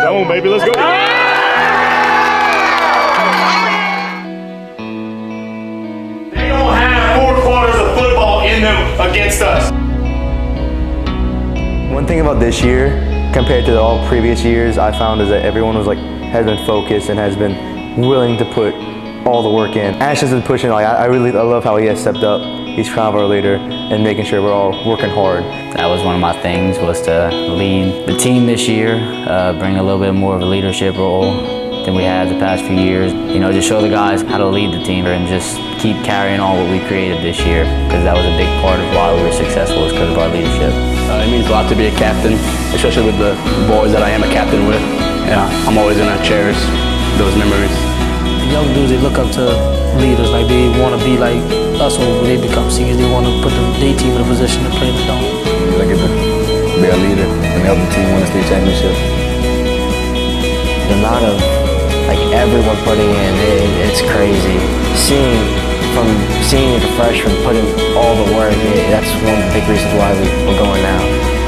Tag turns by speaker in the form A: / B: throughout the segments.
A: Come on, baby, let's go. They don't have 4 quarters of football in them against us.
B: One thing about this year, compared to all previous years, I found is that everyone has been focused and has been willing to put all the work in. Ashton's been pushing. I love how he has stepped up. He's kind of our leader and making sure we're all working hard.
C: That was one of my things, was to lead the team this year, bring a little bit more of a leadership role than we had the past few years. You know, just show the guys how to lead the team and just keep carrying on what we created this year, because that was a big part of why we were successful, is because of our leadership.
D: It means a lot to be a captain, especially with the boys that I am a captain with. Yeah, I'm always gonna cherish those memories.
E: The young dudes, they look up to leaders, like they want to be like us when they become seniors. They want to put their team in a position to play the dome.
F: I get to be a leader and help the team win a state championship.
G: The amount of everyone putting in, it's crazy. Seeing from senior to freshman putting all the work, that's one of the big reasons why we're going now.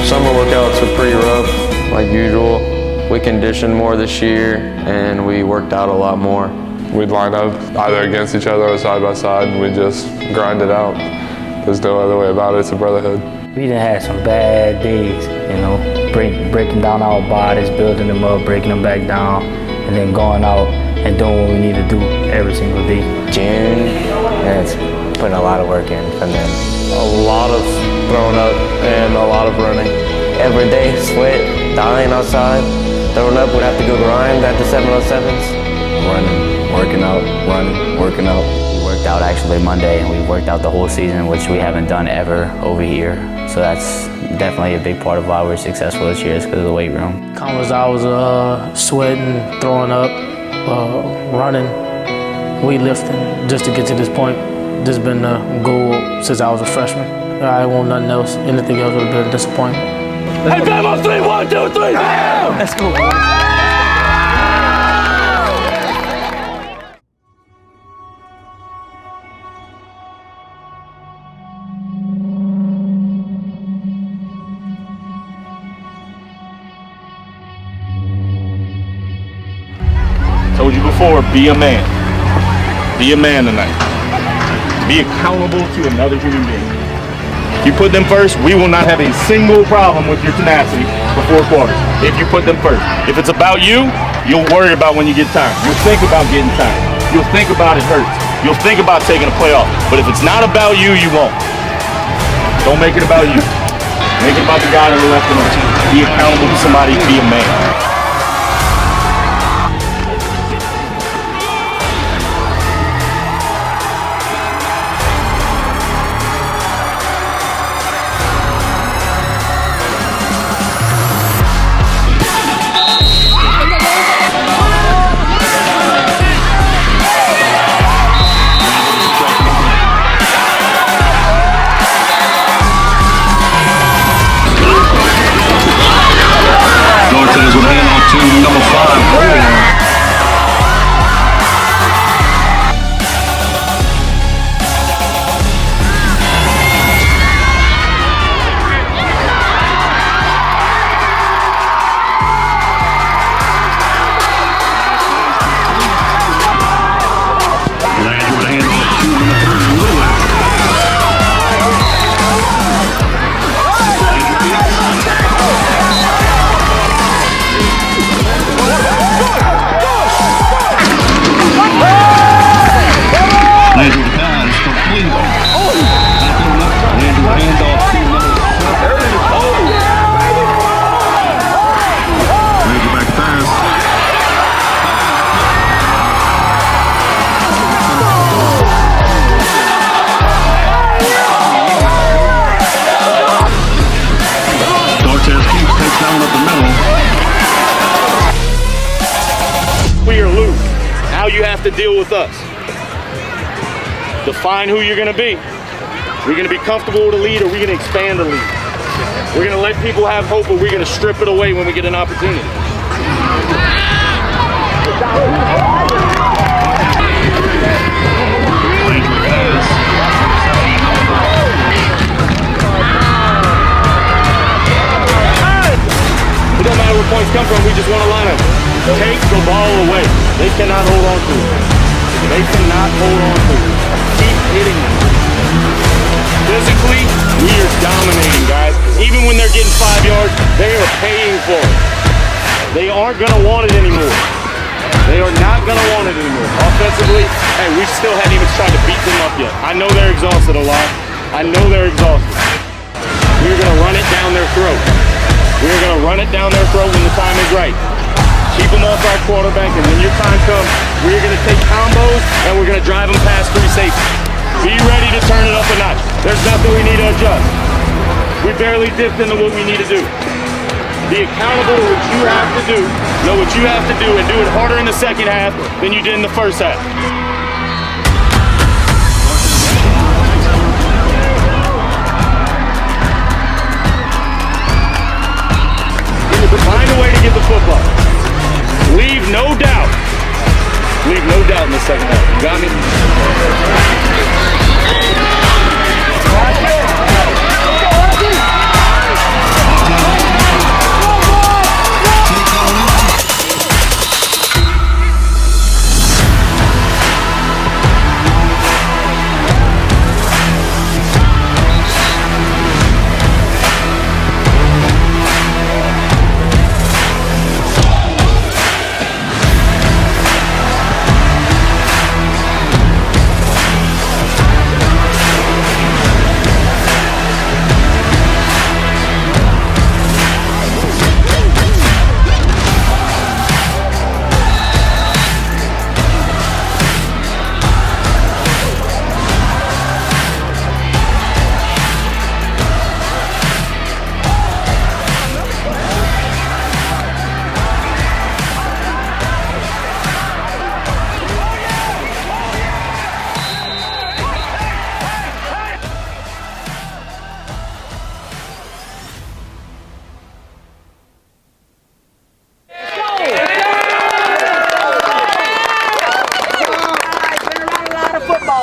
H: Summer workouts were pretty rough, like usual. We conditioned more this year and we worked out a lot more.
I: We'd line up either against each other or side by side and we'd just grind it out. There's no other way about it, it's a brotherhood.
E: We done had some bad days, you know, breaking down our bodies, building them up, breaking them back down, and then going out and doing what we need to do every single day.
G: June, it's putting a lot of work in from them.
H: A lot of throwing up and a lot of running.
G: Every day, sweat, dying outside, throwing up, would have to go grind at the 707s.
F: Running, working out, running, working out.
C: We worked out actually Monday, and we worked out the whole season, which we haven't done ever over here. So that's definitely a big part of why we're successful this year, is because of the weight room.
E: Countless hours of sweating, throwing up, running, weightlifting, just to get to this point. This has been the goal since I was a freshman. I want nothing else. Anything else would have been a disappointment.
A: Hey, bam on 3, 1, 2, 3, bam!
E: Let's go.
A: Told you before, be a man. Be a man tonight. Be accountable to another human being. If you put them first, we will not have a single problem with your tenacity for 4 quarters. If you put them first. If it's about you, you'll worry about when you get tired. You'll think about getting tired. You'll think about it hurts. You'll think about taking a play off. But if it's not about you, you won't. Don't make it about you. Make it about the guy to the left and the right. Be accountable to somebody, be a man. We are loose. Now you have to deal with us. Define who you're going to be. We're going to be comfortable with a lead, or we're going to expand the lead. We're going to let people have hope, or we're going to strip it away when we get an opportunity. It don't matter where points come from, we just want to line up. take the ball away. They cannot hold on to it. They cannot hold on to it. Keep hitting them. Physically, we are dominating, guys. Even when they're getting 5 yards, they are paying for it. They aren't going to want it anymore. They are not going to want it anymore. Offensively, hey, we still hadn't even tried to beat them up yet. I know they're exhausted a lot. I know they're exhausted. We're going to run it down their throat. We're going to run it down their throat when the time is right. Keep them off our quarterback, and when your time comes, we're going to take combos, and we're going to drive them past 3 safeties. Be ready to turn it up a notch. There's nothing we need to adjust. We barely dipped into what we need to do. Be accountable to what you have to do, know what you have to do, and do it harder in the second half than you did in the first half. Find a way to get the football. Leave no doubt. Leave no doubt in the second half. You got me?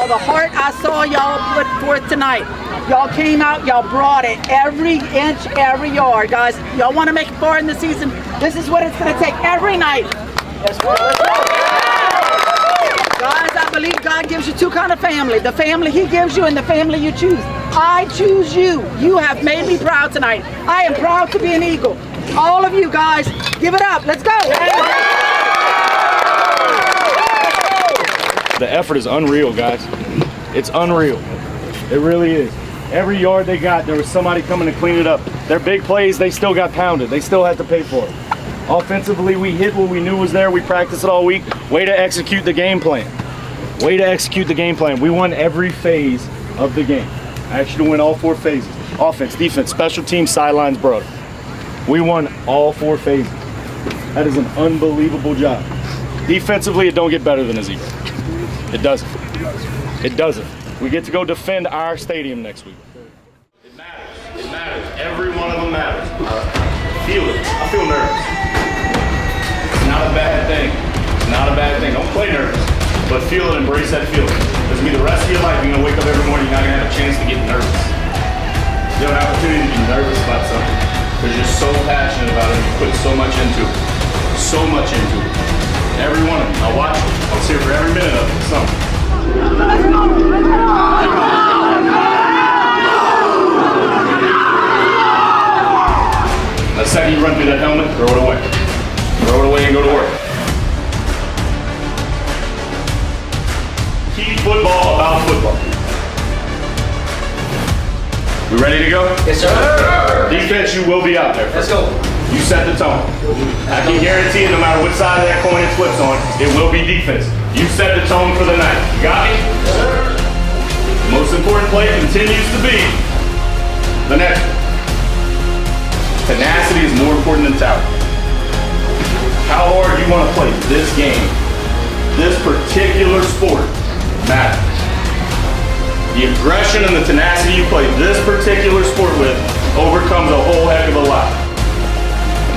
J: The heart I saw y'all put forth tonight. Y'all came out, y'all brought it every inch, every yard. Guys, y'all want to make it far in the season, this is what it's going to take every night. Let's go. Guys, I believe God gives you two kinds of family. The family He gives you and the family you choose. I choose you. You have made me proud tonight. I am proud to be an Eagle. All of you guys, give it up. Let's go.
A: The effort is unreal, guys. It's unreal. It really is. Every yard they got, there was somebody coming to clean it up. Their big plays, they still got pounded. They still had to pay for it. Offensively, we hit what we knew was there. We practiced it all week. Way to execute the game plan. Way to execute the game plan. We won every phase of the game. I actually win all 4 phases. Offense, defense, special teams, sidelines, brother. We won all 4 phases. That is an unbelievable job. Defensively, it don't get better than a zero. It doesn't. It doesn't. We get to go defend our stadium next week. It matters. It matters. Every one of them matters. Feel it. I feel nervous. It's not a bad thing. It's not a bad thing. Don't play nervous, but feel it. Embrace that feeling. Because the rest of your life, you're gonna wake up every morning. You're not gonna have a chance to get nervous. You have an opportunity to be nervous about something because you're so passionate about it. You put so much into it. So much into it. Every one of them. I'll watch it. I'll see it for every minute of it. Something. The second you run through that helmet, throw it away. Throw it away and go to work. Keep football about football. We ready to go?
K: Yes, sir.
A: Defense, you will be out there.
K: Let's go.
A: You set the tone. I can guarantee you, no matter which side of that coin it flips on, it will be defense. You set the tone for the night. You got me? Yes, sir. The most important play continues to be the next one. Tenacity is more important than talent. How hard you want to play this game, this particular sport, matters. The aggression and the tenacity you play this particular sport with overcomes a whole heck of a lot.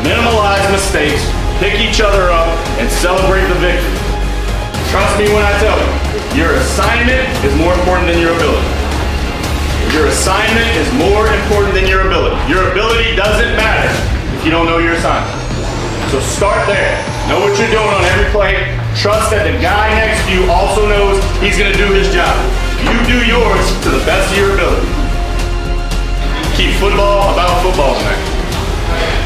A: Minimalize mistakes, pick each other up, and celebrate the victory. Trust me when I tell you, your assignment is more important than your ability. Your assignment is more important than your ability. Your ability doesn't matter if you don't know your assignment. So start there. Know what you're doing on every play. Trust that the guy next to you also knows he's going to do his job. You do yours to the best of your ability. Keep football about football tonight.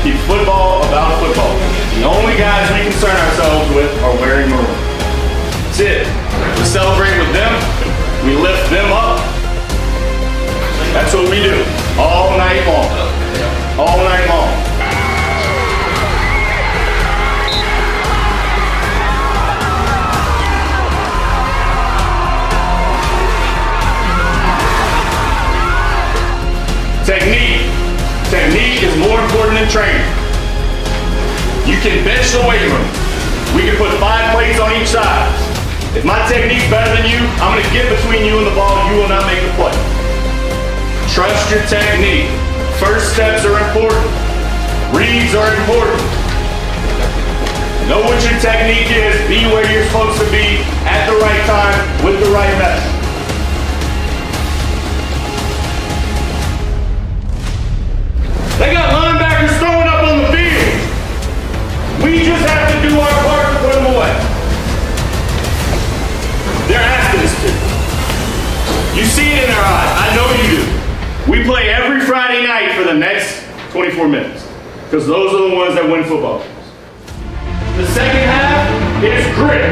A: Keep football about football. The only guys we concern ourselves with are wearing maroon. That's it. We celebrate with them. We lift them up. That's what we do all night long. All night long. Technique. Technique is more important than training. You can bench the weight room. We can put 5 plates on each side. If my technique's better than you, I'm going to get between you and the ball. You will not make the play. Trust your technique. First steps are important. Reads are important. Know what your technique is. Be where you're supposed to be at the right time with the right method. They got linebackers throwing up on the field. We just have to do our part to put them away. They're asking us to. You see it in their eyes. I know you do. We play every Friday night for the next 24 minutes because those are the ones that win football games. The second half is grit.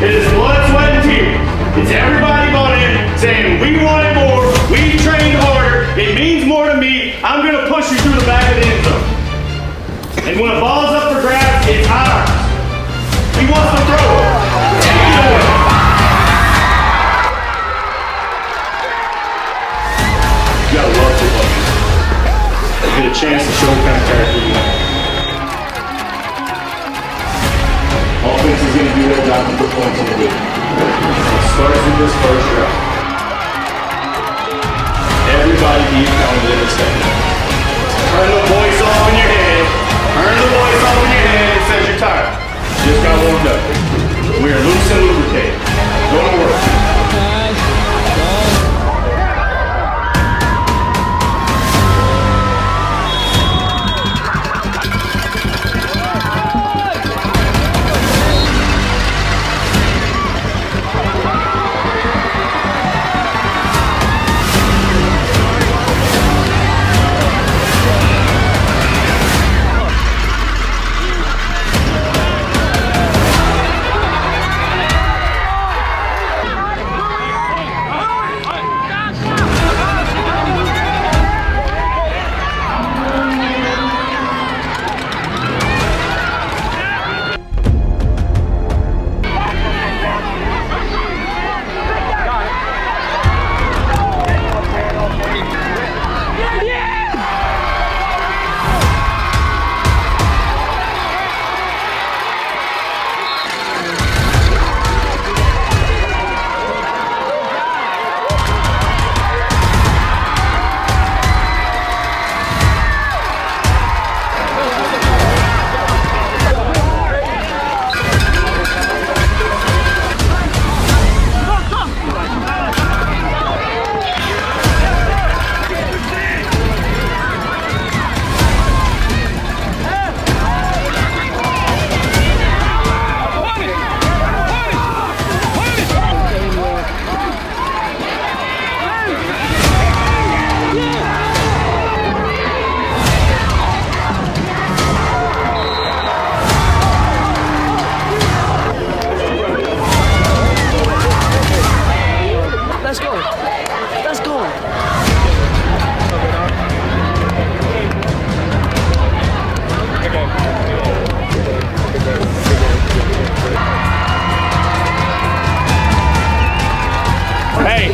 A: It is blood, sweat, and tears. It's everybody bought in saying, we wanted more, we trained harder, it means more to me, I'm going to push you through the back of the end zone. And when a ball's up for grabs, it's ours. He wants to throw it. Take it away. You gotta love football. You get a chance to show what kind of character you have. Offense is going to do their job and put points on the field. It starts with this first drive. Everybody be accountable in the second half. Turn the voice off in your head. Turn the voice off in your head. It says you're tired. Just got warmed up. We are loose and lubricated. Go to work.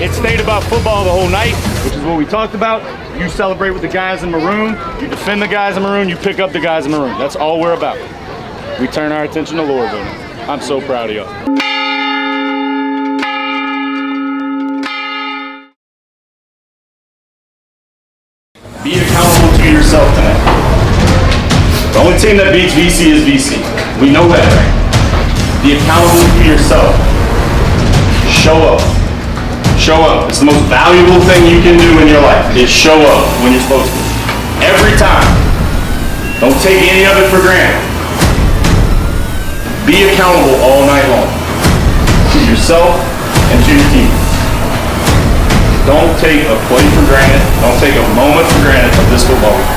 A: It stayed about football the whole night, which is what we talked about. You celebrate with the guys in maroon, you defend the guys in maroon, you pick up the guys in maroon. That's all we're about. We turn our attention to Louisville. I'm so proud of y'all. Be accountable to yourself tonight. The only team that beats VC is VC. We know that. Be accountable to yourself. Show up. Show up. It's the most valuable thing you can do in your life is show up when you're supposed to. Every time. Don't take any of it for granted. Be accountable all night long to yourself and to your team. Don't take a play for granted. Don't take a moment for granted of this football week.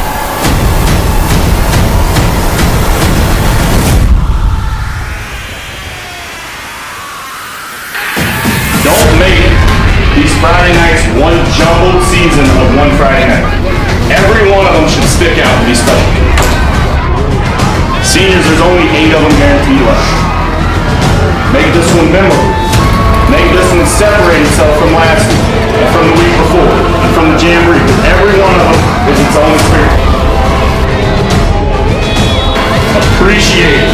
A: Don't make these Friday nights one jumbled season of one Friday night. Every one of them should stick out and be special. Seniors, there's only 8 of them guaranteed left. Make this one memorable. Make this one separate itself from last week, and from the week before, and from the jamboree. Every one of them is its own experience. Appreciate it.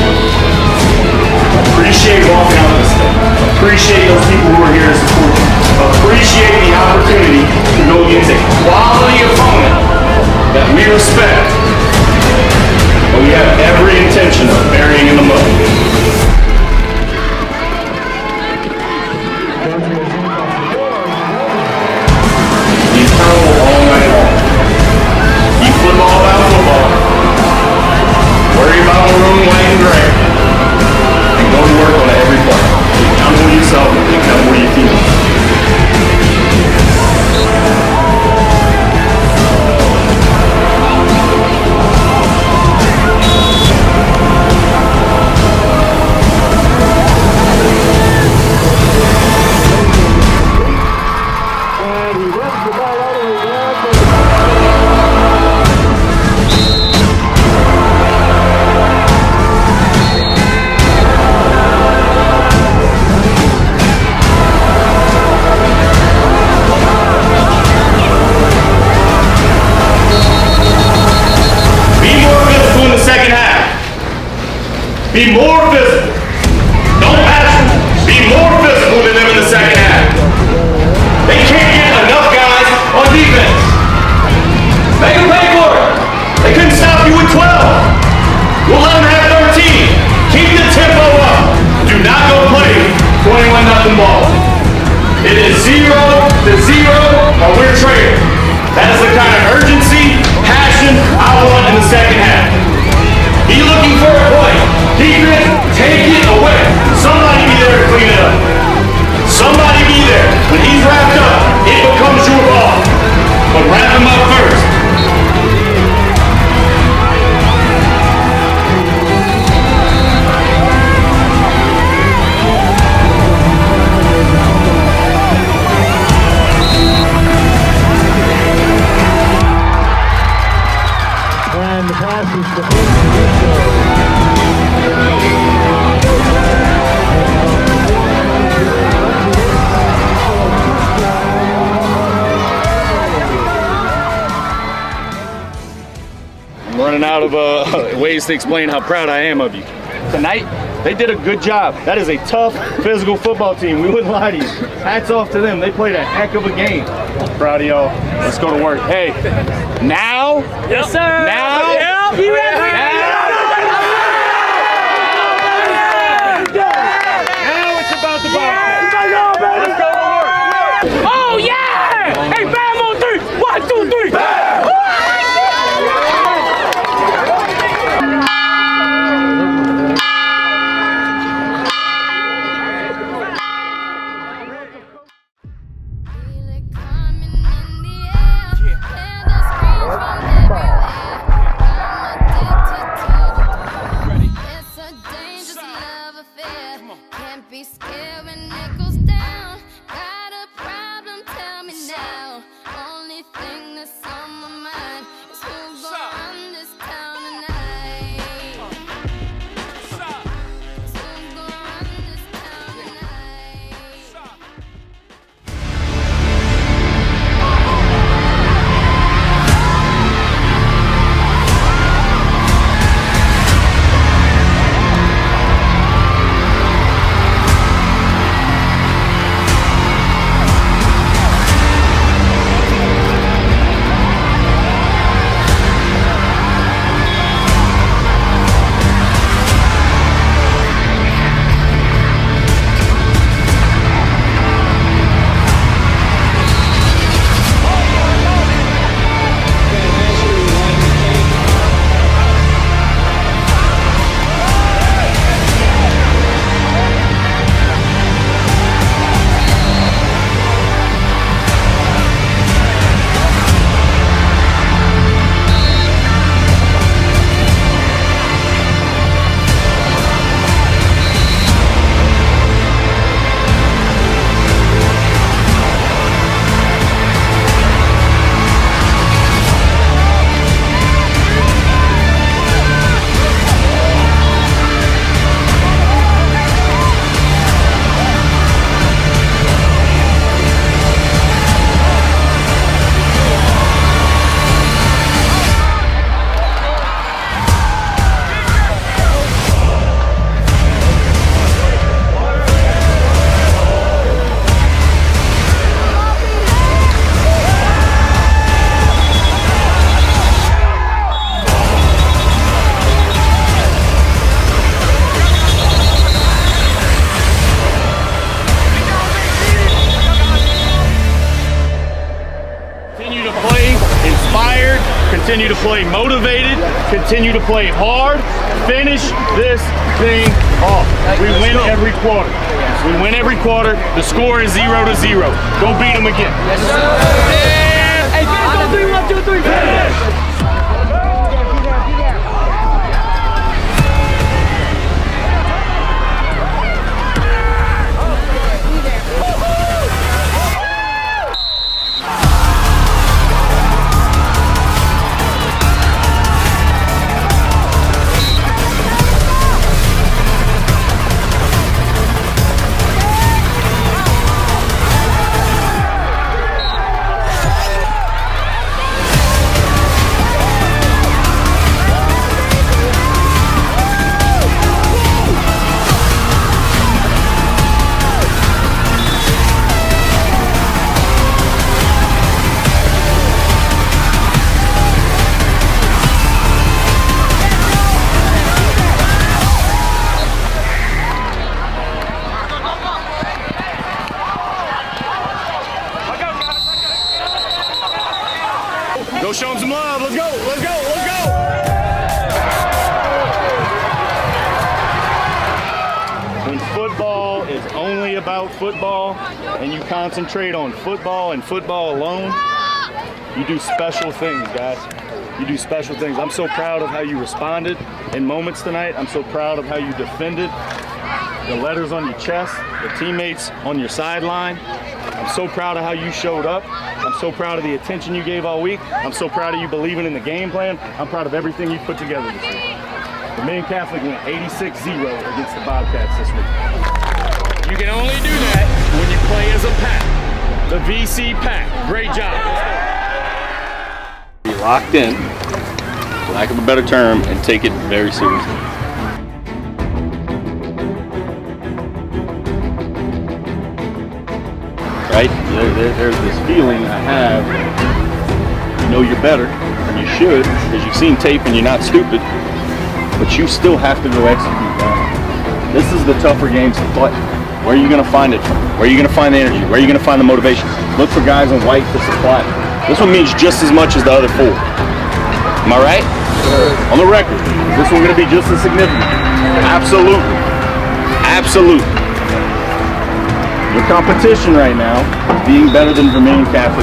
A: Appreciate walking out this thing. Appreciate those people who are here to support you. Appreciate the opportunity to go against a quality opponent that we respect, but we have every intention of burying in the mud. Be accountable all night long. Keep football about football. Worry about maroon, white, and gray. And go to work on it every play. Be accountable to yourself and be accountable to your team. Be more visible. Don't pass them. Be more visible than them in the second half. They can't get enough guys on defense. Make them pay for it. They couldn't stop you with 12. We'll let them have 13. Keep the tempo up. Do not go play 21-0 ball. It is 0-0 or we're trading. That is the kind of urgency, passion I want in the second half. Be looking for a play. Defense, take it away. Somebody be there to clean it up. Somebody be there. When he's wrapped up, it becomes your ball. But wrap him up first.
K: And the pass is defended.
A: I'm running out of ways to explain how proud I am of you. Tonight, they did a good job. That is a tough, physical football team. We wouldn't lie to you. Hats off to them. They played a heck of a game. Proud of y'all. Let's go to work. Hey, now?
K: Yes, sir.
A: Now?
K: Yep, be ready.
A: Now it's about the ball. Let's go to work.
K: Oh, yeah! Hey, bam on 3. 1, 2, 3. Bam!
L: Yeah.
A: Continue to play motivated. Continue to play hard. Finish this thing off. We win every quarter. We win every quarter. The score is 0-0. Go beat them again.
K: Yes, sir. Hey, finish on 3, 1, 2, 3. Finish.
A: Go show them some love. Let's go. Let's go. Let's go. When football is only about football and you concentrate on football and football alone, you do special things, guys. You do special things. I'm so proud of how you responded in moments tonight. I'm so proud of how you defended the letters on your chest, the teammates on your sideline. I'm so proud of how you showed up. I'm so proud of the attention you gave all week. I'm so proud of you believing in the game plan. I'm proud of everything you put together this week. Vermilion Catholic went 86-0 against the Bobcats this week. You can only do that when you play as a pack. The VC pack. Great job.
L: Be locked in, for lack of a better term, and take it very seriously. Right? There's this feeling I have, you know you're better, and you should, because you've seen tape and you're not stupid, but you still have to go execute that. This is the tougher games to play. Where are you going to find it from? Where are you going to find the energy? Where are you going to find the motivation? Look for guys in white to supply. This one means just as much as the other 4. Am I right? On the record, is this one going to be just as significant? Absolutely. Absolutely. Your competition right now is being better than Vermilion Catholic.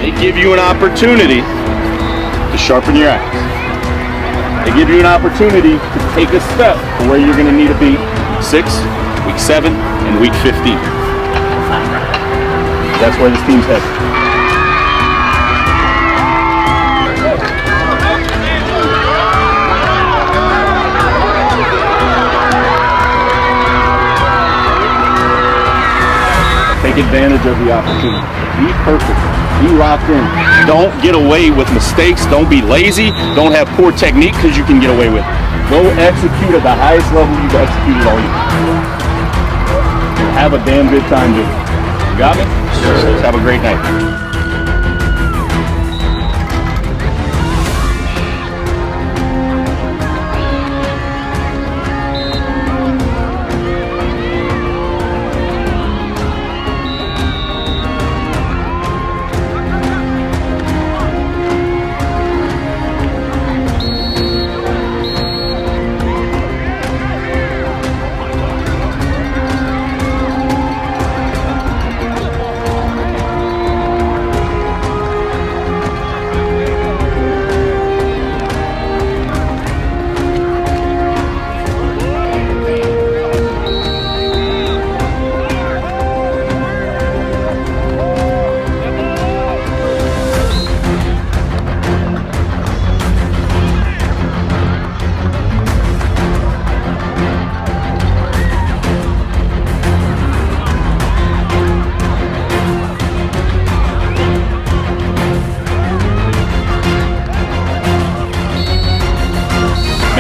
L: They give you an opportunity to sharpen your axe. They give you an opportunity to take a step to where you're going to need to be 6, week 7, and week 15. That's where this team's headed. Take advantage of the opportunity. Be perfect. Be locked in. Don't get away with mistakes. Don't be lazy. Don't have poor technique because you can get away with it. Go execute at the highest level you've executed all year. And have a damn good time doing it. You got me? Sure. Have a great night.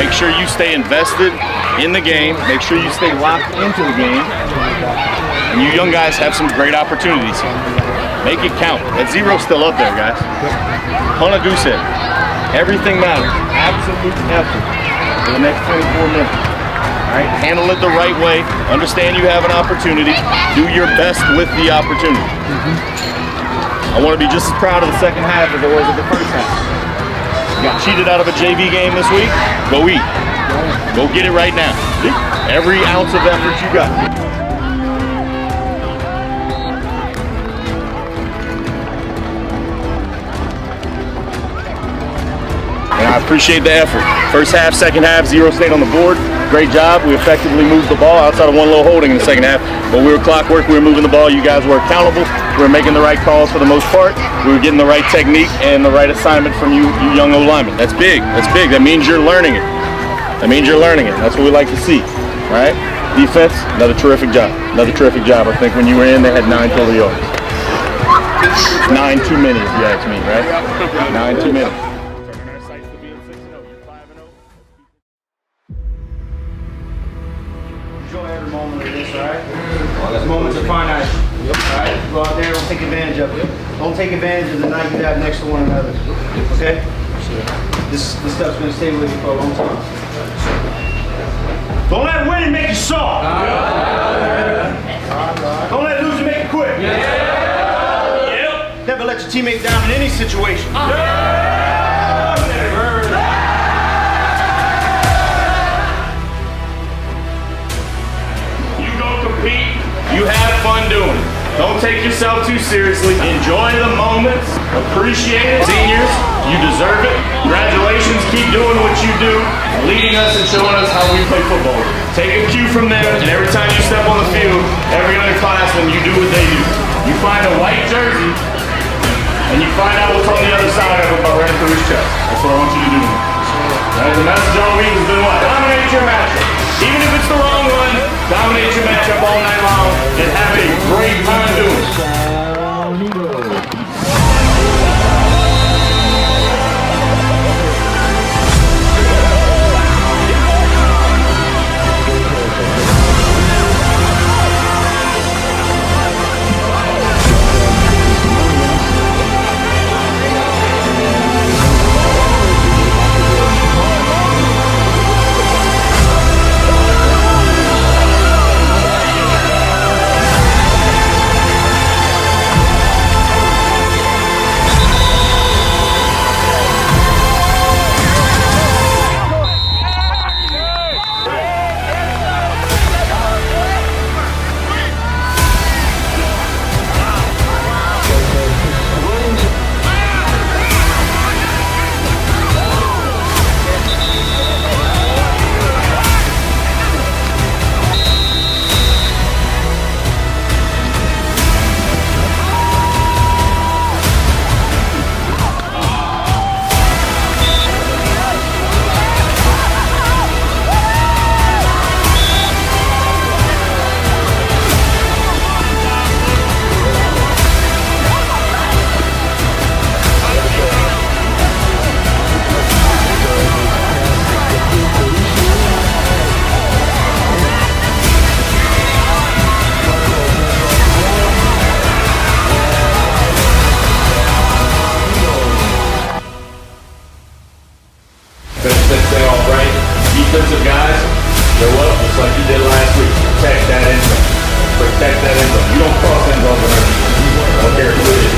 L: Make sure you stay invested in the game. Make sure you stay locked into the game. And you young guys have some great opportunities here. Make it count. That zero's still up there, guys. Punt a goose egg. Everything matters. Absolute effort for the next 24 minutes.
A: All right, handle it the right way. Understand you have an opportunity. Do your best with the opportunity. I want to be just as proud of the second half as I was of the first half. You got cheated out of a JV game this week. Go eat. Go get it right now. Every ounce of effort you got. And I appreciate the effort. First half, second half, 0 stayed on the board. Great job. We effectively moved the ball outside of one little holding in the second half. But we were clockwork. We were moving the ball. You guys were accountable. We were making the right calls for the most part. We were getting the right technique and the right assignment from you young O-linemen. That's big. That's big. That means you're learning it. That means you're learning it. That's what we like to see. All right? Defense, another terrific job. Another terrific job. I think when you were in, they had 9 total yards. 9 too many, if you ask me, right? 9 too many.
M: Enjoy every moment of this, all right? These moments are finite. All right? Go out there, don't take advantage of it. Don't take advantage of the night you have next to one another. Okay? This stuff's gonna stay with you for a long time. Don't let winning make you soft. Don't let losing make you quit. Never let your teammate down in any situation.
A: You have fun doing it. Don't take yourself too seriously. Enjoy the moments. Appreciate it. Seniors, you deserve it. Congratulations. Keep doing what you do, leading us and showing us how we play football. Take a cue from them, and every time you step on the field, every underclassman, you do what they do. You find a white jersey, and you find out what's on the other side of it by running through his chest. That's what I want you to do. Right? The message all week has been what? Dominate your matchup. Even if it's the wrong one, dominate your matchup all night long and have a great time doing it. Stay all right. Defensive guys, go up just like you did last week. Protect that end zone. Protect that end zone. You don't cross end zone with our defense. I don't care who it is.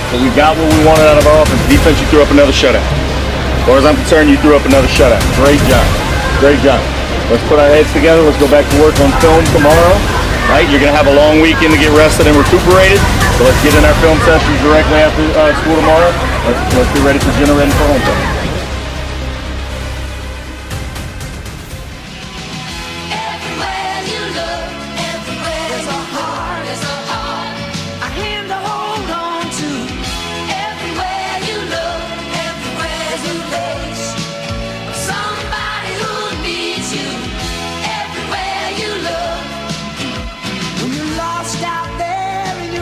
A: So we got what we wanted out of our offense. Defense, you threw up another shutout. As far as I'm concerned, you threw up another shutout. Great job. Great job. Let's put our heads together. Let's go back to work on film tomorrow. Right? You're going to have a long weekend to get rested and recuperated. So let's get in our film sessions directly after school tomorrow. Let's be ready for generating for homecoming.
N: Out there in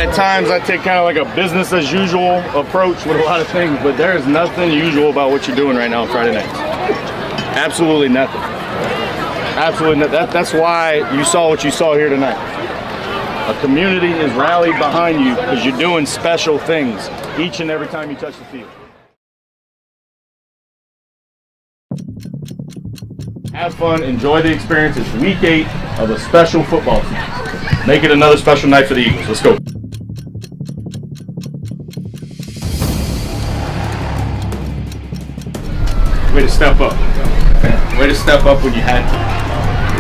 A: At times I take kind of like a business as usual approach with a lot of things, but there is nothing usual about what you're doing right now on Friday nights. Absolutely nothing. Absolutely nothing. That's why you saw what you saw here tonight. A community is rallied behind you because you're doing special things each and every time you touch the field. Have fun, enjoy the experience. It's week 8 of a special football season. Make it another special night for the Eagles. Let's go. Way to step up. Way to step up when you had to.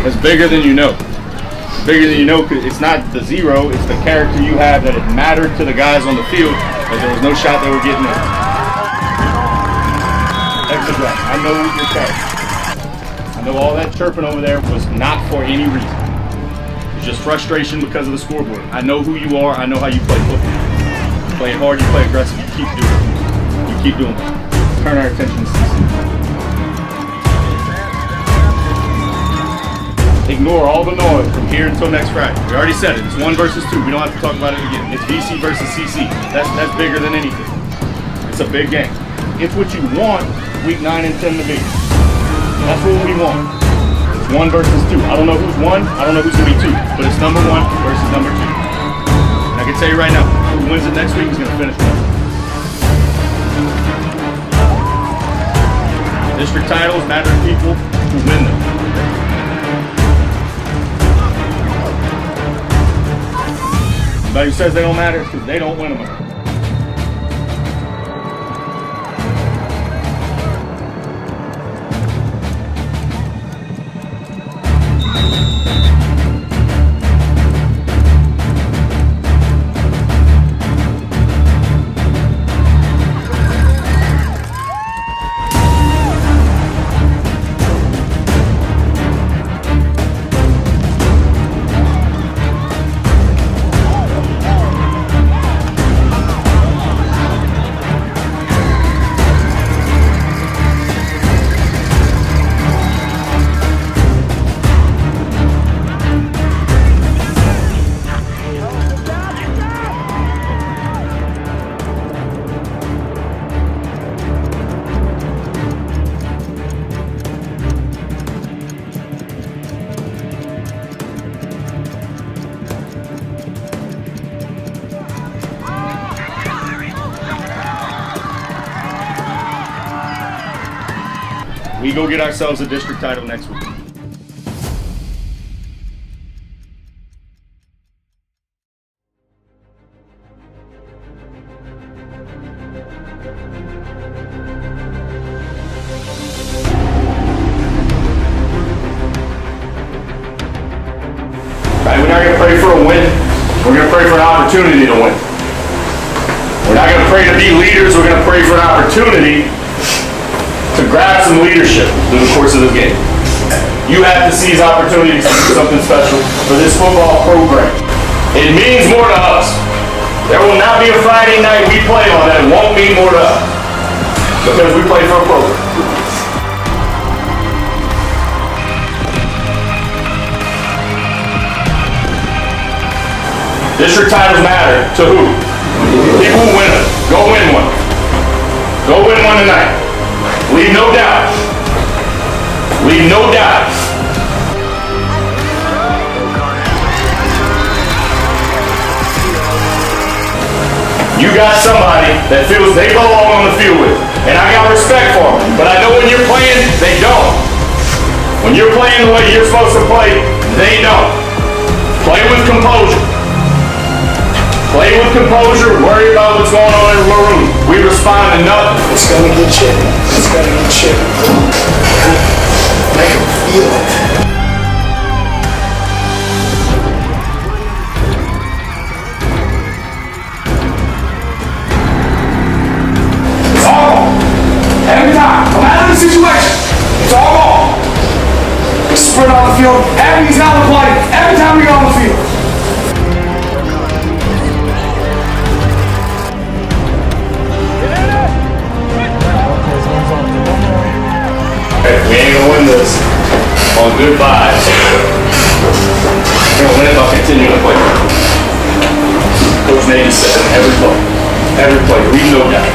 A: It's bigger than you know. It's bigger than you know because it's not the zero, it's the character you have that it mattered to the guys on the field that there was no shot they were getting in. Extra drive. I know your character. I know all that chirping over there was not for any reason. It's just frustration because of the scoreboard. I know who you are. I know how you play football. You play hard, you play aggressive, you keep doing it. You keep doing it. Turn our attention to CC. Ignore all the noise from here until next Friday. We already said it. It's 1 versus 2. We don't have to talk about it again. It's VC versus CC. That's bigger than anything. It's a big game. It's what you want week 9 and 10 to be. That's what we want. It's 1 versus 2. I don't know who's 1. I don't know who's going to be 2. But it's number 1 versus number 2. And I can tell you right now, who wins it next week is going to finish 1. District titles matter to people who win them. Anybody who says they don't matter because they don't win them. We go get ourselves a district title next week. Right, we're not going to pray for a win. We're going to pray for an opportunity to win. We're not going to pray to be leaders. We're going to pray for an opportunity to grab some leadership through the course of this game. You have to seize opportunities to do something special for this football program. It means more to us. There will not be a Friday night we play on that won't mean more to us because we play for a program. District titles matter to who? People who win it. Go win one. Go win one tonight. Leave no doubt. Leave no doubt. You got somebody that feels they belong on the field with, and I got respect for them. But I know when you're playing, they don't. When you're playing the way you're supposed to play, they don't. Play with composure. Play with composure, worry about what's going on in the room. We respond to nothing.
N: It's gonna get chippy. It's gonna get chippy. Make them feel it. It's all gone. Every time. No matter the situation, it's all gone. We sprint on the field. Every time we play, every time we go on the field.
A: We ain't gonna win this on good 187 every play. Every play, leave no doubt.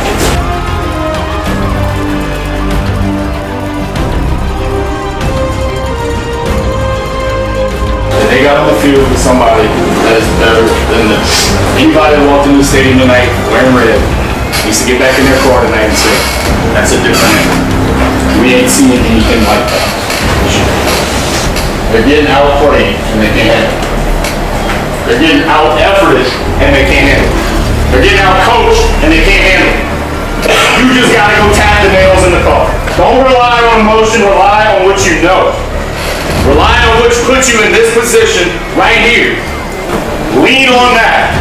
A: And they got on the field with somebody that is better than them. Anybody that walked into the stadium tonight wearing red needs to get back in their car tonight and say, that's a different animal. We ain't seen anything like that. They're getting out-played and they can't handle it. They're getting out-efforted and they can't handle it. They're getting out-coached and they can't handle it. You just gotta go tap the nails in the car. Don't rely on emotion, rely on what you know. Rely on what puts you in this position right here. Lean on that.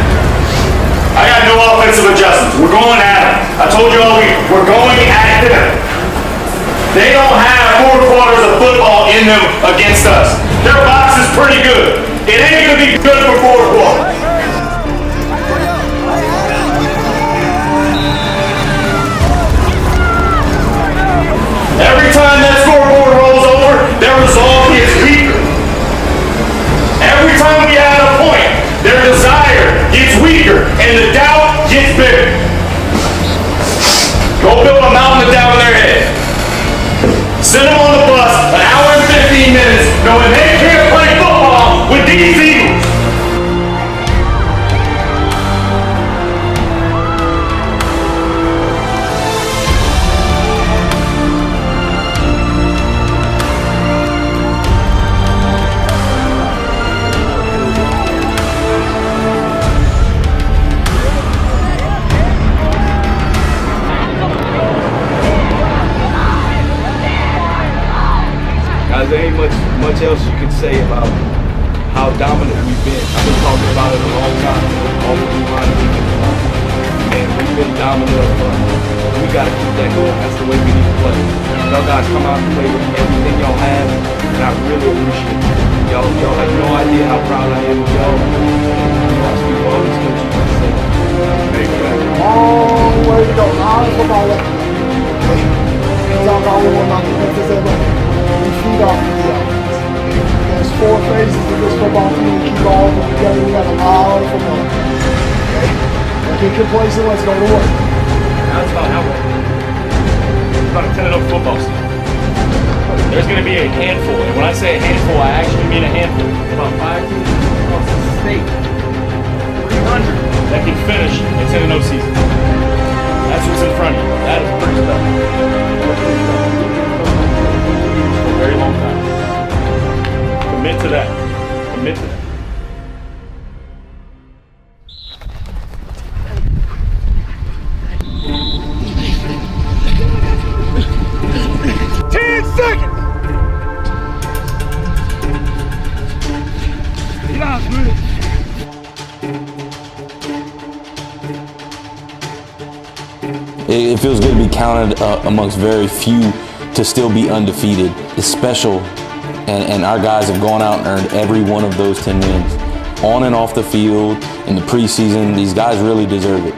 A: I got no offensive adjustments. We're going at them. I told you all week, we're going at them. They don't have 4 quarters of football in them against us. Their box is pretty good. It ain't gonna be good for 4 quarters. Every time that scoreboard rolls over, their resolve gets weaker. Every time we add a point, their desire gets weaker and the doubt gets bigger. Go build a mountain of doubt in their head. Send them on the bus an hour and 15 minutes knowing they can't play football with these Eagles.
L: There ain't much else you can say about how dominant we've been. I've been talking about it a long time. Offensive line, defensive line. And we've been dominant up front. We gotta keep that going. That's the way we need to play. Y'all guys come out and play with everything y'all have, and I really appreciate it. Y'all have no idea how proud I am of y'all. And I speak for all these coaches when I say, hey,
O: long way to go. Now football left. Talk all over my defenses ever. Feed off of the offense. There's 4 phases of this football team to keep all of them together. We got a lot of football. Okay? Don't get complacent. Let's go to work.
A: Now it's about how we're it's about a 10-0 football season. There's going to be a handful, and when I say a handful, I actually mean a handful. About 5 teams across the state, 300 that can finish a 10-0 season. That's what's in front of you. That is pretty special. For a very long time. Commit to that. Commit to that.
P: It feels good to be counted amongst very few to still be undefeated. It's special, and our guys have gone out and earned every one of those 10 wins. On and off the field, in the preseason, these guys really deserve it.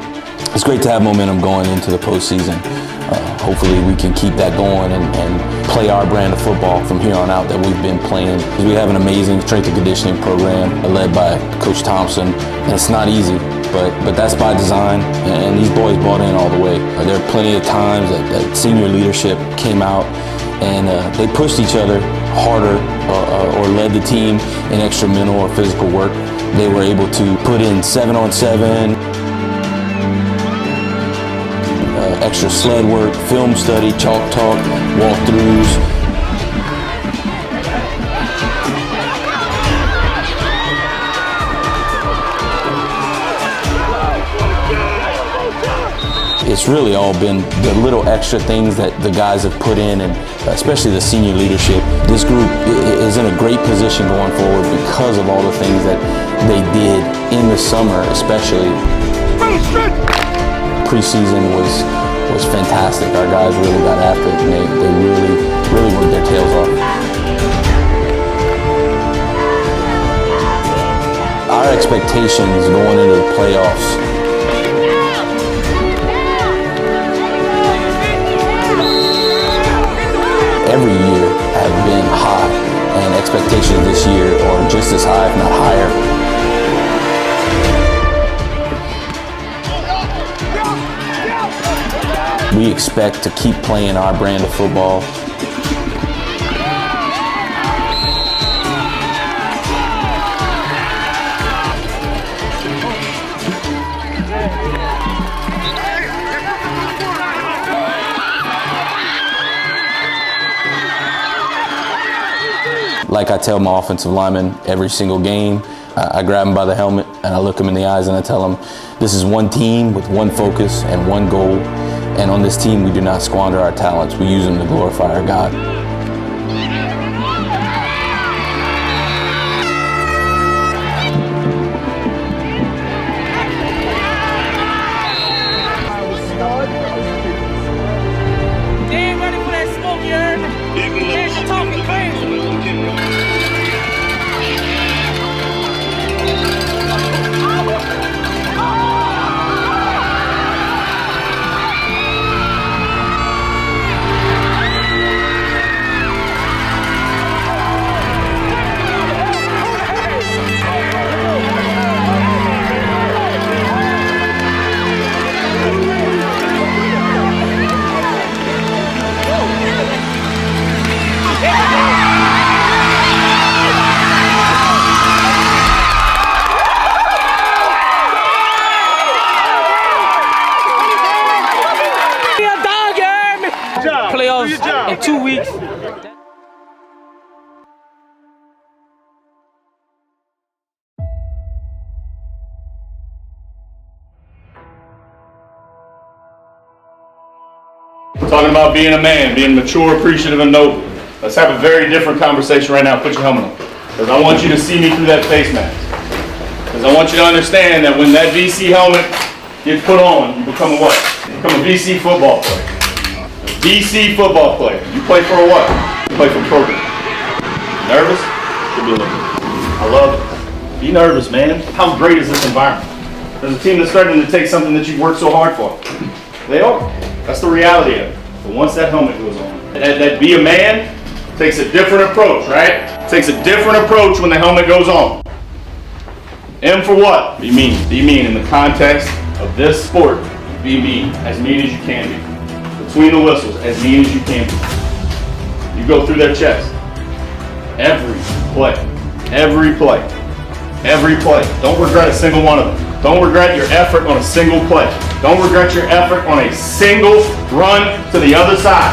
P: It's great to have momentum going into the postseason. Hopefully we can keep that going and play our brand of football from here on out that we've been playing. We have an amazing strength and conditioning program led by Coach Thompson, and it's not easy. But that's by design, and these boys bought in all the way. There are plenty of times that senior leadership came out and they pushed each other harder or led the team in extra mental or physical work. They were able to put in 7-on-7, extra sled work, film study, chalk talk, walkthroughs. It's really all been the little extra things that the guys have put in, and especially the senior leadership. This group is in a great position going forward because of all the things that they did in the summer, especially. Preseason was fantastic. Our guys really got after it, and they really worked their tails off. Our expectations going into the playoffs every year have been high, and expectations this year are just as high, if not higher. we expect to keep playing our brand of football. Like I tell my offensive linemen every single game, I grab them by the helmet and I look them in the eyes and I tell them, this is one team with one focus and one goal. And on this team, we do not squander our talents. We use them to glorify our God.
K: They ain't ready for that smoke, you heard me? They're talking crazy. Playoffs in 2 weeks.
A: Talking about being a man, being mature, appreciative, and noble. Let's have a very different conversation right now. Put your helmet on. Because I want you to see me through that face mask. Because I want you to understand that when that VC helmet gets put on, you become a what? You become a VC football player. VC football player. You play for a what? You play for a program. Nervous? Should be a little bit. I love it. Be nervous, man. How great is this environment? There's a team that's starting to take something that you've worked so hard for. They are. That's the reality of it. But once that helmet goes on, that be a man takes a different approach, right? Takes a different approach when the helmet goes on. M for what? Be mean. Be mean in the context of this sport. Be mean. As mean as you can be. Between the whistles, as mean as you can be. You go through their chest. Every play. Every play. Every play. Don't regret a single one of them. Don't regret your effort on a single play. Don't regret your effort on a single run to the other side.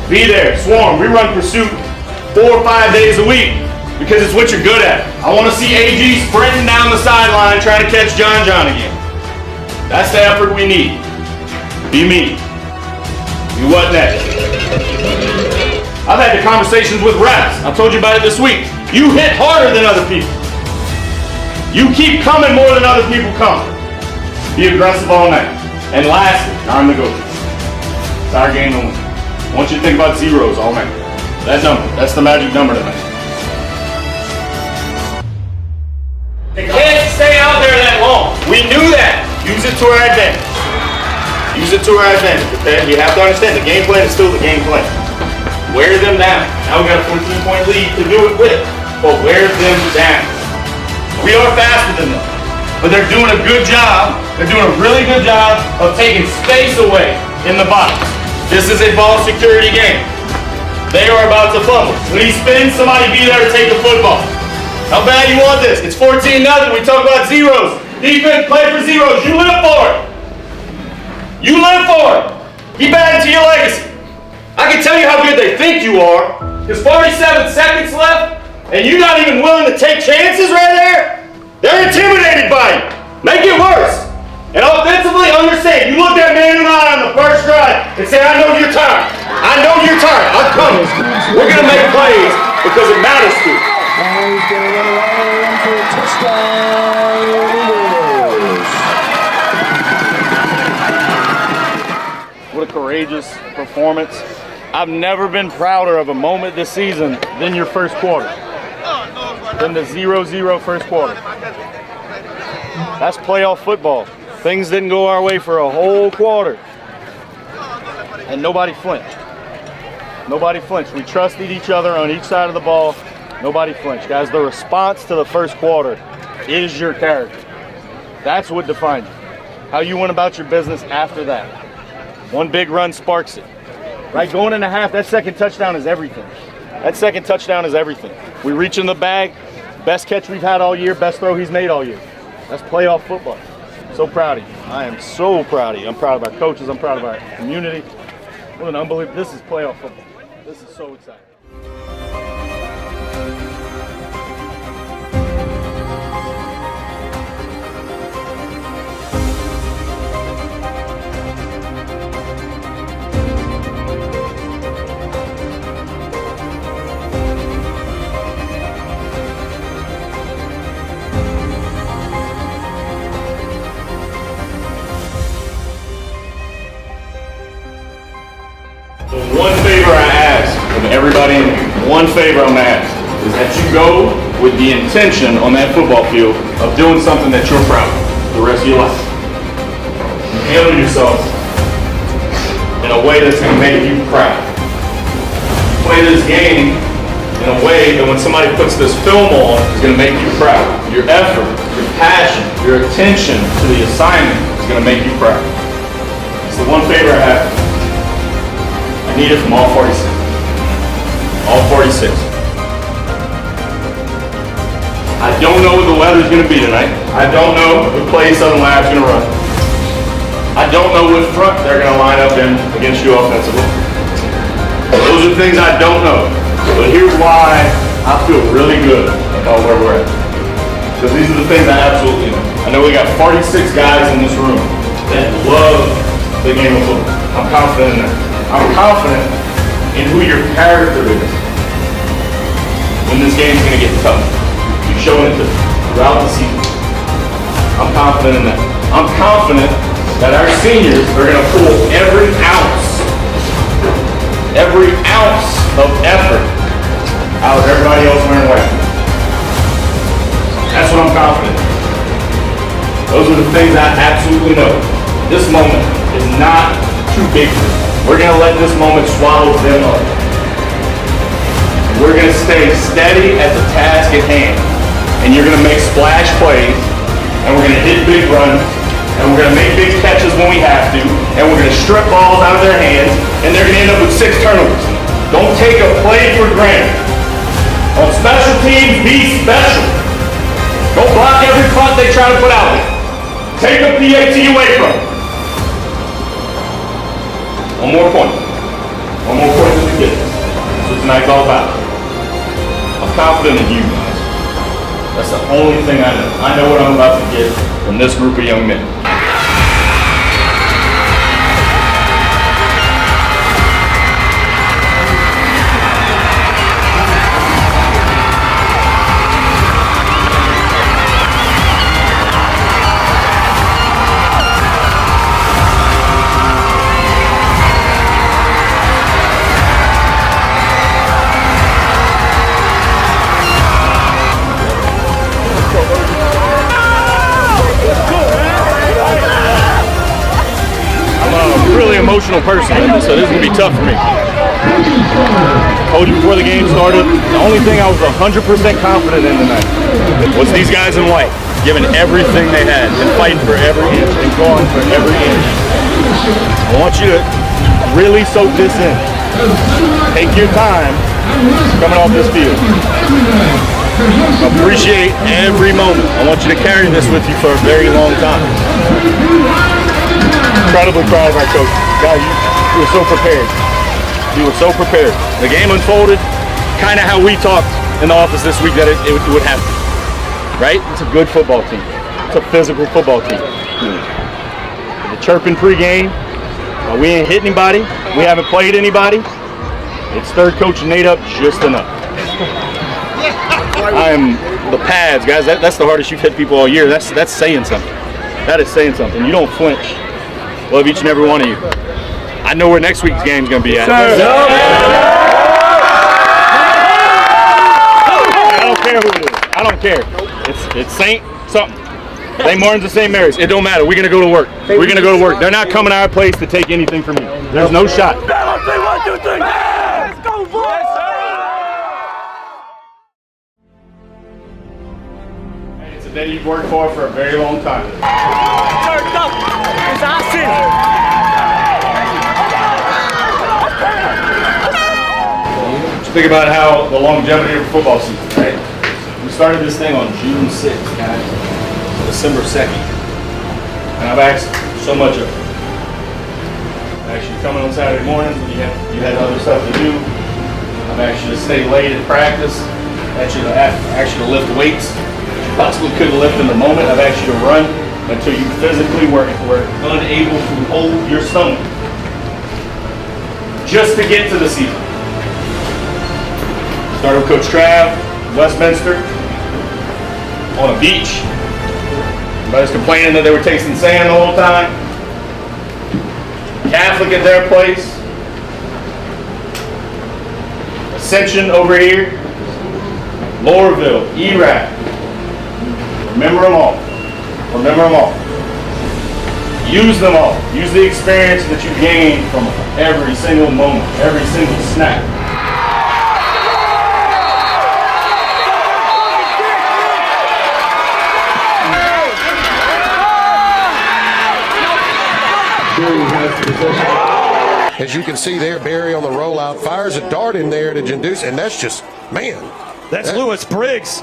A: Be there, swarm. We run pursuit 4 or 5 days a week because it's what you're good at. I want to see AG sprinting down the sideline trying to catch John again. That's the effort we need. Be mean. Be what next? I've had the conversations with reps. I told you about it this week. You hit harder than other people. You keep coming more than other people come. Be aggressive all night. And lastly, non-negotiable. It's our game to win. I want you to think about zeros all night. That number, that's the magic number tonight. They can't stay out there that long. We knew that. Use it to our advantage. Use it to our advantage, okay? You have to understand the game plan is still the game plan. Wear them down. Now we got a 14-point lead to do it with, but wear them down. We are faster than them, but they're doing a good job. They're doing a really good job of taking space away in the box. This is a ball security game. They are about to fumble. When he spins, somebody be there to take the football. How bad you want this? It's 14-0. We talk about zeros. Defense, play for zeros. You live for it. You live for it. Keep adding to your legacy. I can tell you how good they think you are. There's 47 seconds left, and you're not even willing to take chances right there? They're intimidated by you. Make it worse. And offensively, understand, you look that man in the eye on the first drive and say, I know you're tired. I know you're tired. I'm coming. We're going to make plays because it matters to you.
O: And he's going to run around for a touchdown.
A: What a courageous performance. I've never been prouder of a moment this season than your first quarter. Than the 0-0 first quarter. That's playoff football. Things didn't go our way for a whole quarter. And nobody flinched. Nobody flinched. We trusted each other on each side of the ball. Nobody flinched. Guys, the response to the first quarter is your character. That's what defined you. How you went about your business after that.
L: One big run sparks it. Right, going into half, that second touchdown is everything. That second touchdown is everything. We reach in the bag, best catch we've had all year, best throw he's made all year. That's playoff football. So proud of you. I am so proud of you. I'm proud of our coaches. I'm proud of our community. What an unbelievable, this is playoff football. This is so exciting. One favor I ask of everybody in here, one favor I'm gonna ask, is that you go with the intention on that football field of doing something that you're proud of the rest of your life. You handle yourself in a way that's gonna make you proud. You play this game in a way that when somebody puts this film on, it's gonna make you proud. Your effort, your passion, your attention to the assignment is gonna make you proud. It's the one favor I have. I need it from all 46. All 46. I don't know what the weather's going to be tonight. I don't know what play Southern Lab's going to run. I don't know what front they're going to line up in against you offensively. Those are things I don't know. But here's why I feel really good about where we're at. Because these are the things I absolutely know. I know we got 46 guys in this room that love the game of football. I'm confident in that. I'm confident in who your character is when this game's going to get tough. You've shown it throughout the season. I'm confident in that. I'm confident that our seniors are going to pull every ounce of effort out of everybody else wearing white. That's what I'm confident in. Those are the things I absolutely know. This moment is not too big for them. We're going to let this moment swallow them up. We're going to stay steady at the task at hand. And you're going to make splash plays, and we're going to hit big runs, and we're going to make big catches when we have to, and we're going to strip balls out of their hands, and they're going to end up with 6 turnovers. Don't take a play for granted. On special teams, be special. Don't block every punt they try to put out there. Take a PAT away from them. One more point. One more point to the kids. That's what tonight's all about. I'm confident in you guys. That's the only thing I know. I know what I'm about to get from this group of young men. Emotional person, so this is going to be tough for me. I told you before the game started, the only thing I was 100% confident in tonight was these guys in white, giving everything they had and fighting for every inch and going for every inch. I want you to really soak this in. Take your time coming off this field. Appreciate every moment. I want you to carry this with you for a very long time. Incredibly proud of our coach. Guys, you were so prepared. You were so prepared. The game unfolded kind of how we talked in the office this week that it would happen. Right? It's a good football team. It's a physical football team. The chirping pregame. We ain't hit anybody. We haven't played anybody. It's third coach Nate up just enough. I am the pads, guys. That's the hardest you've hit people all year. That's saying something. That is saying something. You don't flinch. Love each and every one of you. I know where next week's game's going to be at. I don't care who it is. I don't care. It's Saint something. St. Martin's or St. Mary's. It don't matter. We're going to go to work. We're going to go to work. They're not coming to our place to take anything from you. There's no shot. 1, 2, 3. Let's go, boys! It's a day you've worked for a very long time. It's our city.
A: think about how the longevity of football season, right? We started this thing on June 6th, guys, December 2nd. And I've asked so much of it. Actually coming on Saturday mornings when you had other stuff to do. I've actually stayed late at practice. Actually to lift weights that you possibly couldn't lift in the moment. I've actually to run until you physically were unable to hold your stomach. Just to get to the season. Started with Coach Trav, Westminster, on a beach. Everybody's complaining that they were tasting sand the whole time. Catholic at their place. Ascension over here. Lowerville, ERAC. Remember them all. Remember them all. Use them all. Use the experience that you gained from every single moment, every single snap.
Q: As you can see there, Barry on the rollout fires a dart in there to Jandus, and that's just, man.
R: That's Lewis Briggs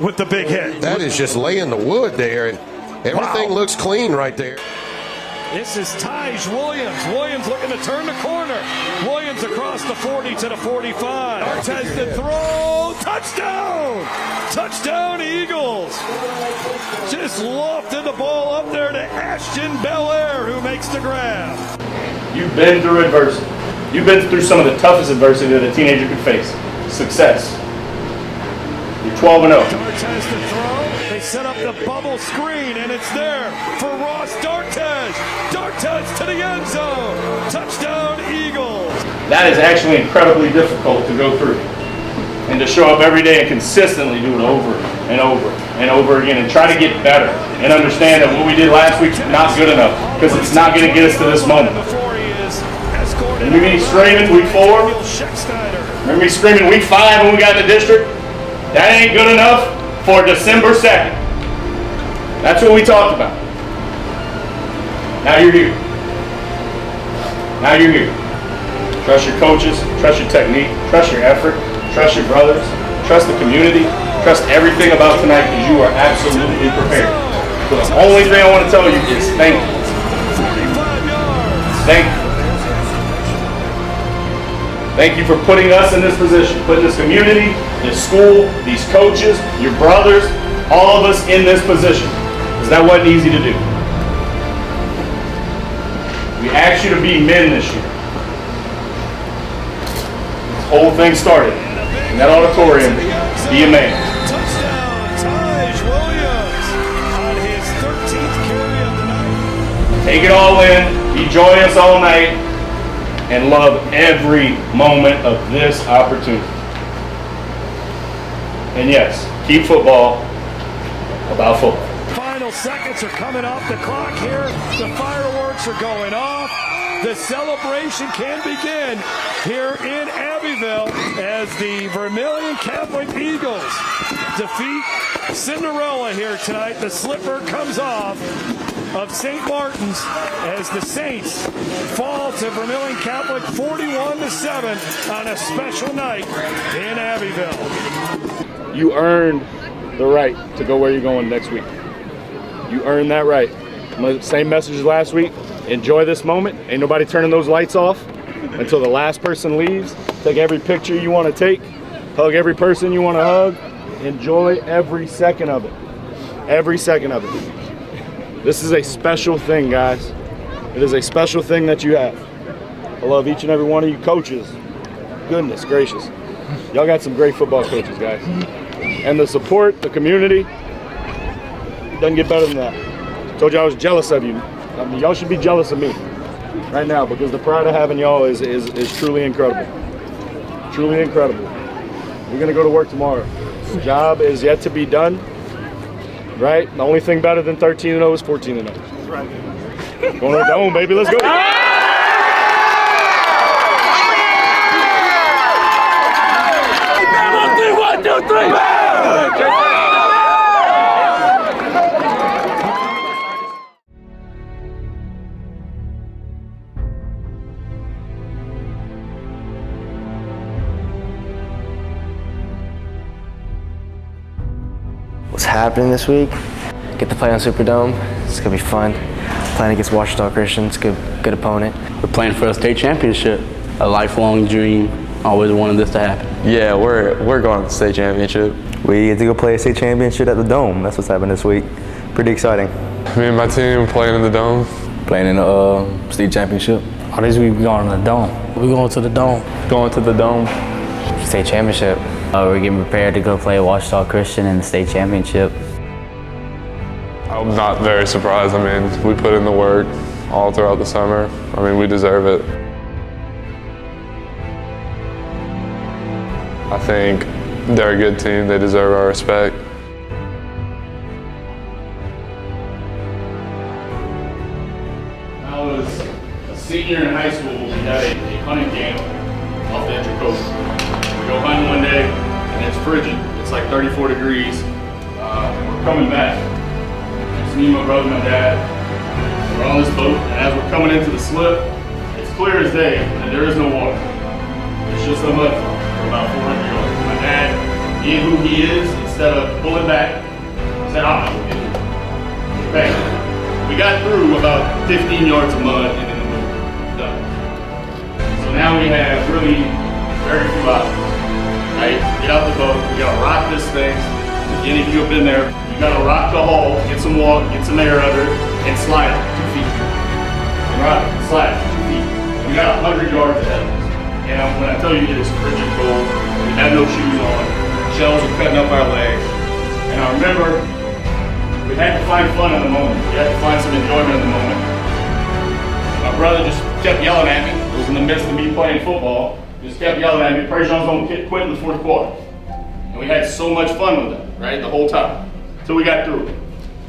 R: with the big hit.
Q: That is just laying the wood there, and everything looks clean right there.
R: This is Taj Williams. Williams looking to turn the corner. Williams across the 40 to the 45. Artez to throw. Touchdown! Touchdown, Eagles. Just lofted the ball up there to Ashton Belair, who makes the grab.
A: You've been through adversity. You've been through some of the toughest adversity that a teenager could face. Success. You're 12-0.
R: Dartez to throw. They set up the bubble screen, and it's there for Ross Dartez. Dartez to the end zone. Touchdown, Eagles.
A: That is actually incredibly difficult to go through. And to show up every day and consistently do it over and over and over again and try to get better and understand that what we did last week is not good enough because it's not going to get us to this moment. Remember me screaming week 4? Remember me screaming week 5 when we got in the district? That ain't good enough for December 2nd. That's what we talked about. Now you're here. Now you're here. Trust your coaches, trust your technique, trust your effort, trust your brothers, trust the community, trust everything about tonight because you are absolutely prepared. So the only thing I want to tell you is thank you. Thank you. Thank you for putting us in this position, putting this community, this school, these coaches, your brothers, all of us in this position. Because that wasn't easy to do. We asked you to be men this year. This whole thing started in that auditorium. Be a man.
R: Touchdown, Taj Williams on his 13th carry of the night.
A: Take it all in, be joyous all night, and love every moment of this opportunity. And yes, keep football about football.
R: Final seconds are coming off the clock here. The fireworks are going off. The celebration can begin here in Abbeville as the Vermilion Catholic Eagles defeat Cinderella here tonight. The slipper comes off of St. Martin's as the Saints fall to Vermilion Catholic 41-7 on a special night in Abbeville.
A: You earned the right to go where you're going next week. You earned that right. Same message as last week. Enjoy this moment. Ain't nobody turning those lights off until the last person leaves. Take every picture you want to take. Hug every person you want to hug. Enjoy every second of it. Every second of it. This is a special thing, guys. It is a special thing that you have. I love each and every one of you coaches. Goodness gracious. Y'all got some great football coaches, guys. And the support, the community, doesn't get better than that. Told you I was jealous of you. I mean, y'all should be jealous of me right now because the pride of having y'all is truly incredible. Truly incredible. We're going to go to work tomorrow. The job is yet to be done, right? The only thing better than 13-0 is 14-0. That's right. Going to the dome, baby. Let's go.
N: 1, 2, 3.
G: happening this week. Get to play on Superdome. It's gonna be fun. Playing against Washington Christian. It's a good opponent.
D: We're playing for a state championship. A lifelong dream. Always wanted this to happen.
H: Yeah, we're going to the state championship.
B: We get to go play a state championship at the Dome. That's what's happening this week. Pretty exciting.
I: Me and my team playing in the Dome.
F: Playing in the state championship.
E: Oh, this week we going to the Dome. We're going to the Dome.
H: Going to the Dome.
C: State championship. We're getting prepared to go play Washington Christian in the state championship.
I: I'm not very surprised. I mean, we put in the work all throughout the summer. I mean, we deserve it. I think they're a good team. They deserve our respect.
A: When I was a senior in high school, we had a hunting camp off the edge of coast. We go hunting one day, and it's frigid. It's like 34 degrees. We're coming back. It's me, my brother, my dad. We're on this boat, and as we're coming into the slip, it's clear as day, and there is no water. It's just a mud for about 400 yards. My dad, being who he is, instead of pulling back, said, "I'm not going to get it." Bang. We got through about 15 yards of mud, and then the boat done. So now we have really very few options. Right? Get out the boat. We gotta rock this thing. Again, if you have been there, you gotta rock the hull, get some water, get some air under it, and slide it 2 feet. And rock it, slide it 2 feet. We got 100 yards ahead of us. And when I tell you it is frigid cold, we had no shoes on, shells were cutting up our legs. And I remember we had to find fun in the moment. We had to find some enjoyment in the moment. My brother just kept yelling at me. It was in the midst of me playing football. Just kept yelling at me. Prejean's gonna quit in the fourth quarter. And we had so much fun with it, right, the whole time, until we got through it.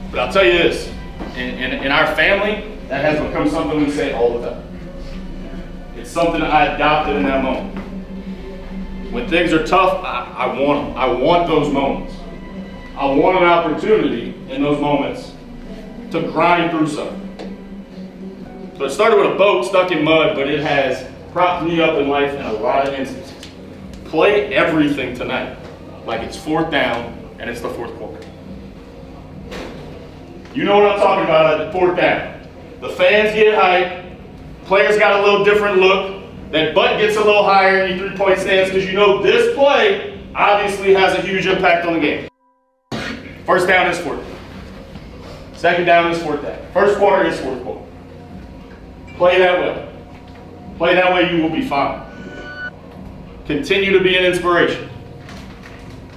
A: But I'll tell you this, in our family, that has become something we say all the time. It's something I adopted in that moment. When things are tough, I want them. I want those moments. I want an opportunity in those moments to grind through something. So it started with a boat stuck in mud, but it has propped me up in life in a lot of instances. Play everything tonight like it's 4th down and it's the 4th quarter. You know what I'm talking about at the 4th down. The fans get hyped, players got a little different look, that butt gets a little higher in your 3-point stance because you know this play obviously has a huge impact on the game. 1st down is 4th down. 2nd down is 4th down. 1st quarter is 4th quarter. Play that way. Play that way, you will be fine. Continue to be an inspiration.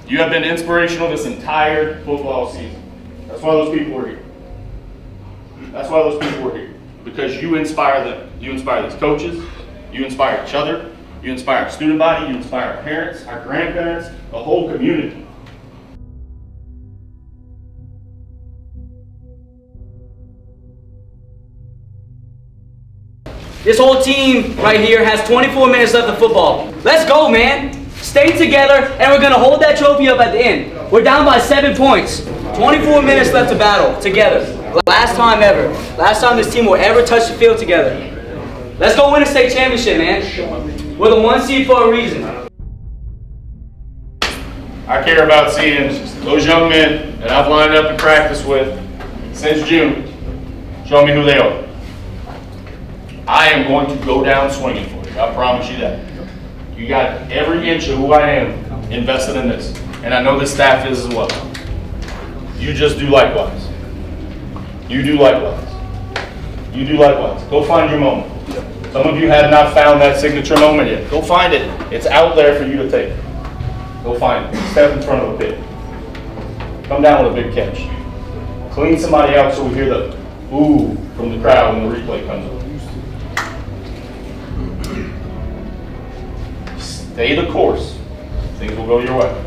A: You have been inspirational this entire football season. That's why those people are here. That's why those people are here. Because you inspire them. You inspire these coaches. You inspire each other. You inspire our student body. You inspire our parents, our grandparents, the whole community.
S: This whole team right here has 24 minutes left of football. Let's go, man. Stay together, and we're going to hold that trophy up at the end. We're down by 7 points. 24 minutes left to battle together. Last time ever. Last time this team will ever touch the field together. Let's go win a state championship, man. We're the 1 seed for a reason.
A: I care about seeing those young men that I've lined up in practice with since June show me who they are. I am going to go down swinging for you. I promise you that. You got every inch of who I am invested in this. And I know the staff is as well. You just do likewise. You do likewise. You do likewise. Go find your moment. Some of you have not found that signature moment yet. Go find it. It's out there for you to take. Go find it. Step in front of a pit. Come down with a big catch. Clean somebody out so we hear the ooh from the crowd when the replay comes over. Stay the course. Things will go your way.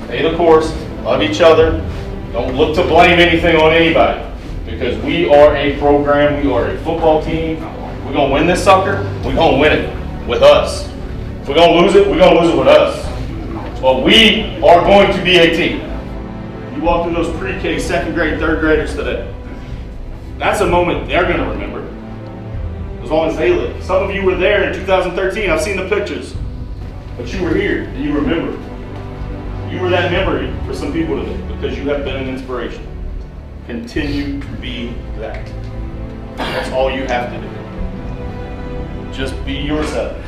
A: Stay the course. Love each other. Don't look to blame anything on anybody. Because we are a program. We are a football team. We're going to win this sucker. We're going to win it with us. If we're going to lose it, we're going to lose it with us. But we are going to be a team. You walk through those pre-K, 2nd grade, 3rd graders today. That's a moment they're going to remember. As long as they live. Some of you were there in 2013. I've seen the pictures. But you were here and you remember. You were that memory for some people today because you have been an inspiration. Continue to be that. That's all you have to do. Just be yourselves.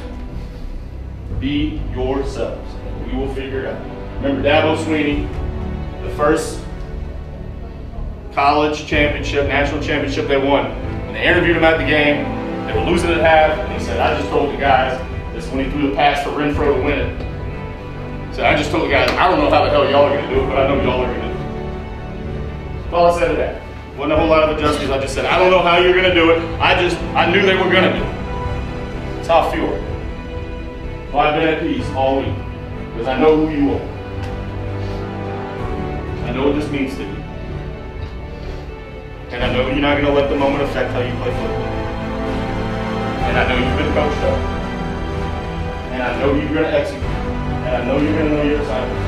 A: Be yourselves. We will figure it out. Remember Dabo Sweeney, the first college championship, national championship they won. And they interviewed him at the game. They were losing at half, and he said, I just told the guys, this is when he threw the pass to Renfro to win it. He said, I just told the guys, I don't know how the hell y'all are going to do it, but I know y'all are going to do it. That's all I said to that. Wasn't a whole lot of adjustments. I just said, I don't know how you're going to do it. I knew they were going to do it. That's how I feel. Well, I've been at peace all week because I know who you are. I know what this means to you. And I know you're not going to let the moment affect how you play football. And I know you've been coached up. And I know you're going to execute. And I know you're going to know your assignments.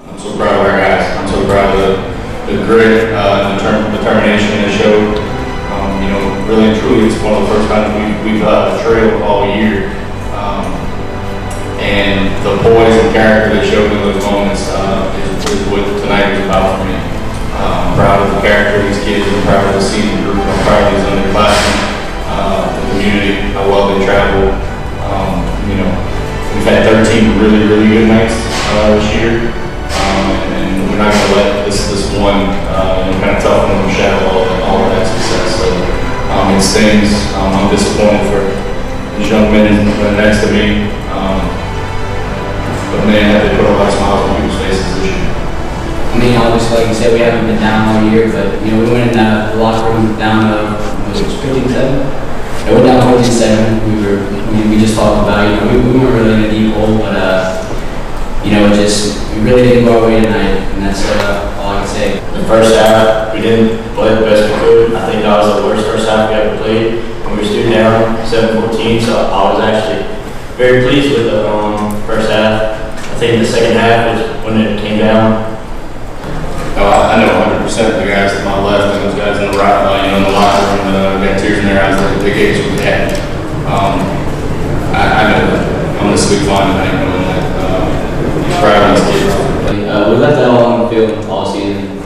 T: I'm so proud of our guys. I'm so proud of the grit and the determination they showed. Really and truly, it's one of the first times we've trailed all year. And the poise and character they showed in those moments is what tonight was about for me. I'm proud of the character of these kids. I'm proud of the senior group. I'm proud of these underclassmen, the community, how well they travel. We've had 13 really, really good nights this year. And we're not going to let this one kind of tough one shadow all of that success. So it stings. I'm disappointed for these young men next to me. But man, they put a lot of smiles on people's faces this year.
C: I mean, obviously, like you said, we haven't been down all year, but we went in the locker room down was it 15-7? Yeah, we're down 14-7. We just talked about, we weren't really in a deep hole, but we really didn't go our way tonight, and that's all I can say.
T: The first half, we didn't play the best we could. I think that was the worst first half we ever played. When we were still down 7-14, so I was actually very pleased with the first half. I think the second half is when it came down. I know 100% the guys to my left and those guys in the right, in the locker room, got tears in their eyes that they gave us what they had. I know that. I'm going to sleep fine tonight knowing that. Proud of these kids.
C: We left that all on the field all season.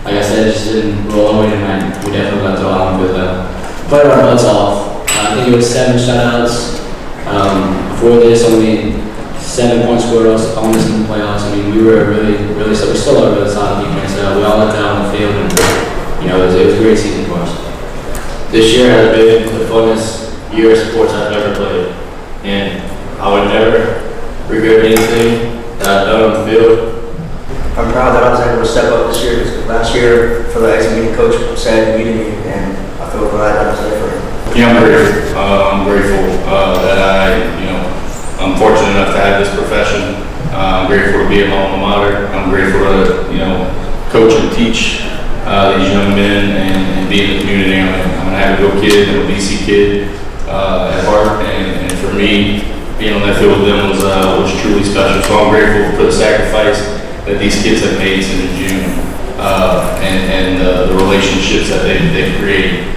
C: Like I said, it just didn't roll away tonight. We definitely left it all on the field. Played our butts off. I think it was 7 shutouts. Before this, only 7 points scored on us in the playoffs. I mean, we were we still are really solid defense. We all let that on the field, and it was a great season for us.
T: This year has been the funnest year of sports I've ever played, and I would never regret anything that I've done on the field.
B: I'm proud that I was able to step up this year because last year, for the exit meeting, coach said he needed me, and I feel glad that I was there for him.
T: Yeah, I'm grateful. I'm grateful that I'm fortunate enough to have this profession. I'm grateful to be an alma mater. I'm grateful to coach and teach these young men and be in the community. I'm an Abbeville kid and a BC kid at heart, and for me, being on that field with them was truly special. So I'm grateful for the sacrifice that these kids have made since June and the relationships that they've created.